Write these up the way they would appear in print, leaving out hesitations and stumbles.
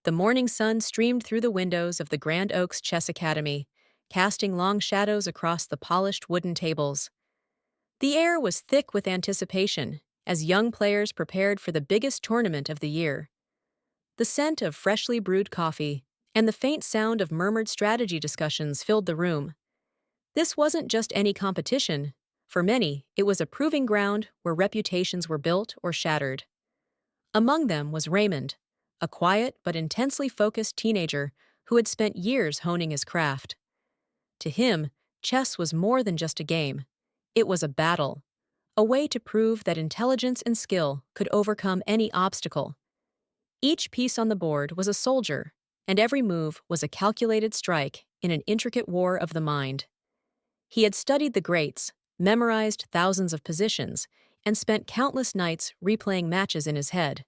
The morning sun streamed through the windows of the Grand Oaks Chess Academy, casting long shadows across the polished wooden tables. The air was thick with anticipation as young players prepared for the biggest tournament of the year. The scent of freshly brewed coffee and the faint sound of murmured strategy discussions filled the room. This wasn't just any competition. For many, it was a proving ground where reputations were built or shattered. Among them was Raymond, a quiet but intensely focused teenager who had spent years honing his craft. To him, chess was more than just a game. It was a battle, a way to prove that intelligence and skill could overcome any obstacle. Each piece on the board was a soldier, and every move was a calculated strike in an intricate war of the mind. He had studied the greats, memorized thousands of positions, and spent countless nights replaying matches in his head.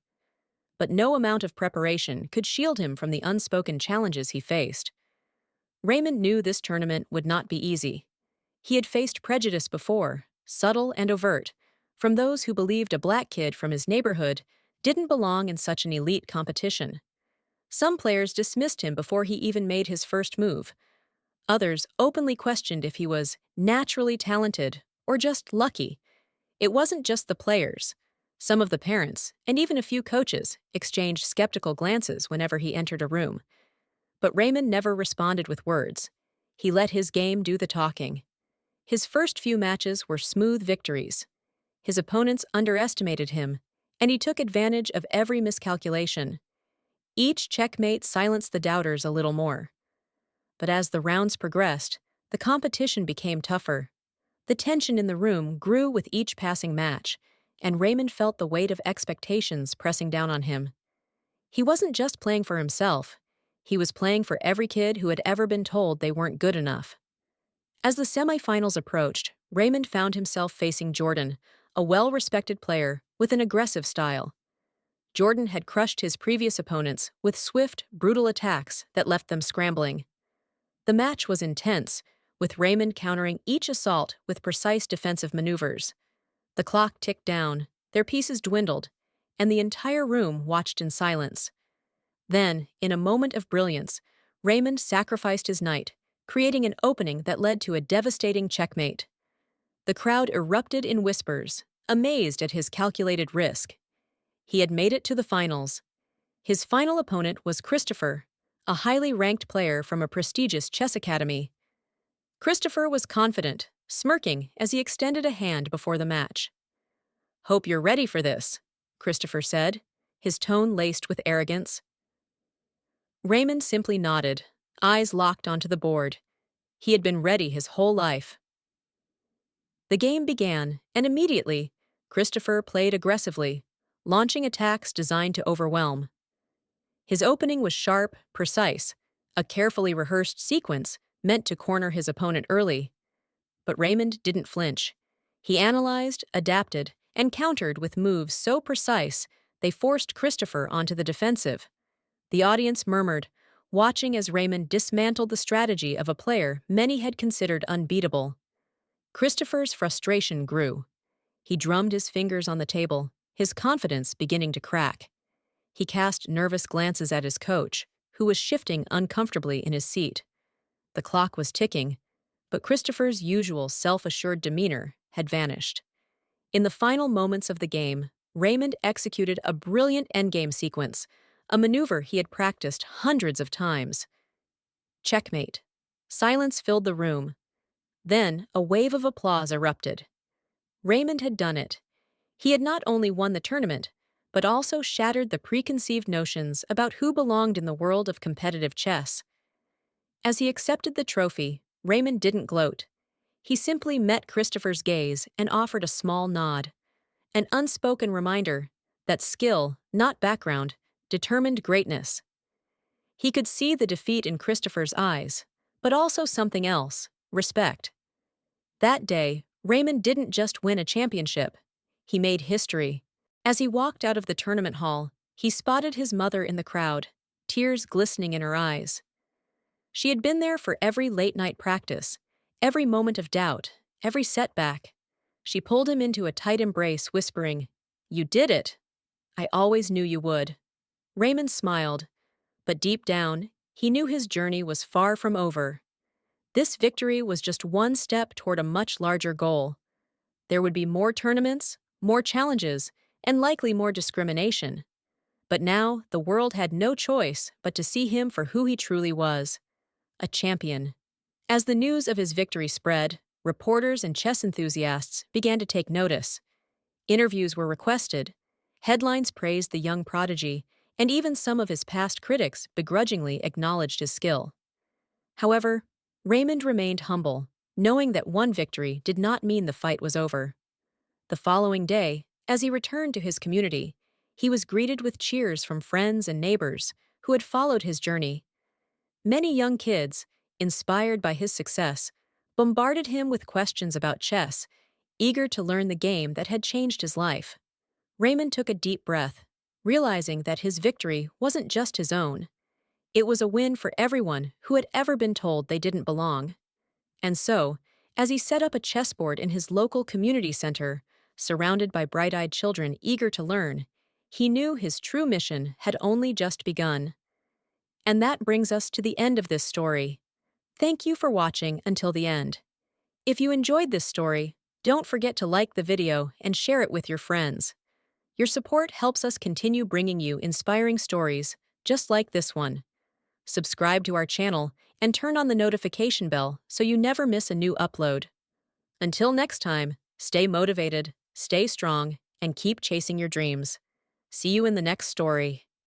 But no amount of preparation could shield him from the unspoken challenges he faced. Raymond knew this tournament would not be easy. He had faced prejudice before, subtle and overt, from those who believed a black kid from his neighborhood didn't belong in such an elite competition. Some players dismissed him before he even made his first move. Others openly questioned if he was naturally talented or just lucky. It wasn't just the players. Some of the parents, and even a few coaches, exchanged skeptical glances whenever he entered a room. But Raymond never responded with words. He let his game do the talking. His first few matches were smooth victories. His opponents underestimated him, and he took advantage of every miscalculation. Each checkmate silenced the doubters a little more. But as the rounds progressed, the competition became tougher. The tension in the room grew with each passing match, and Raymond felt the weight of expectations pressing down on him. He wasn't just playing for himself. He was playing for every kid who had ever been told they weren't good enough. As the semifinals approached, Raymond found himself facing Jordan, a well-respected player with an aggressive style. Jordan had crushed his previous opponents with swift, brutal attacks that left them scrambling. The match was intense, with Raymond countering each assault with precise defensive maneuvers. The clock ticked down, their pieces dwindled, and the entire room watched in silence. Then, in a moment of brilliance, Raymond sacrificed his knight, creating an opening that led to a devastating checkmate. The crowd erupted in whispers, amazed at his calculated risk. He had made it to the finals. His final opponent was Christopher, a highly ranked player from a prestigious chess academy. Christopher was confident, smirking as he extended a hand before the match. "Hope you're ready for this," Christopher said, his tone laced with arrogance. Raymond simply nodded, eyes locked onto the board. He had been ready his whole life. The game began, and immediately, Christopher played aggressively, launching attacks designed to overwhelm. His opening was sharp, precise, a carefully rehearsed sequence meant to corner his opponent early. But Raymond didn't flinch. He analyzed, adapted, and countered with moves so precise they forced Christopher onto the defensive. The audience murmured, watching as Raymond dismantled the strategy of a player many had considered unbeatable. Christopher's frustration grew. He drummed his fingers on the table, his confidence beginning to crack. He cast nervous glances at his coach, who was shifting uncomfortably in his seat. The clock was ticking, but Christopher's usual self-assured demeanor had vanished. In the final moments of the game, Raymond executed a brilliant endgame sequence, a maneuver he had practiced hundreds of times. Checkmate. Silence filled the room. Then a wave of applause erupted. Raymond had done it. He had not only won the tournament, but also shattered the preconceived notions about who belonged in the world of competitive chess. As he accepted the trophy, Raymond didn't gloat. He simply met Christopher's gaze and offered a small nod, an unspoken reminder that skill, not background, determined greatness. He could see the defeat in Christopher's eyes, but also something else, respect. That day, Raymond didn't just win a championship. He made history. As he walked out of the tournament hall, he spotted his mother in the crowd, tears glistening in her eyes. She had been there for every late-night practice, every moment of doubt, every setback. She pulled him into a tight embrace, whispering, "You did it! I always knew you would." Raymond smiled, But deep down, he knew his journey was far from over. This victory was just one step toward a much larger goal. There would be more tournaments, more challenges, and likely more discrimination. But now, the world had no choice but to see him for who he truly was, a champion. As the news of his victory spread, reporters and chess enthusiasts began to take notice. Interviews were requested, headlines praised the young prodigy, and even some of his past critics begrudgingly acknowledged his skill. However, Raymond remained humble, knowing that one victory did not mean the fight was over. The following day, as he returned to his community, he was greeted with cheers from friends and neighbors who had followed his journey. Many young kids, inspired by his success, bombarded him with questions about chess, eager to learn the game that had changed his life. Raymond took a deep breath, realizing that his victory wasn't just his own. It was a win for everyone who had ever been told they didn't belong. And so, as he set up a chessboard in his local community center, surrounded by bright-eyed children eager to learn, he knew his true mission had only just begun. And that brings us to the end of this story. Thank you for watching until the end. If you enjoyed this story, don't forget to like the video and share it with your friends. Your support helps us continue bringing you inspiring stories just like this one. Subscribe to our channel and turn on the notification bell so you never miss a new upload. Until next time, stay motivated, stay strong, and keep chasing your dreams. See you in the next story.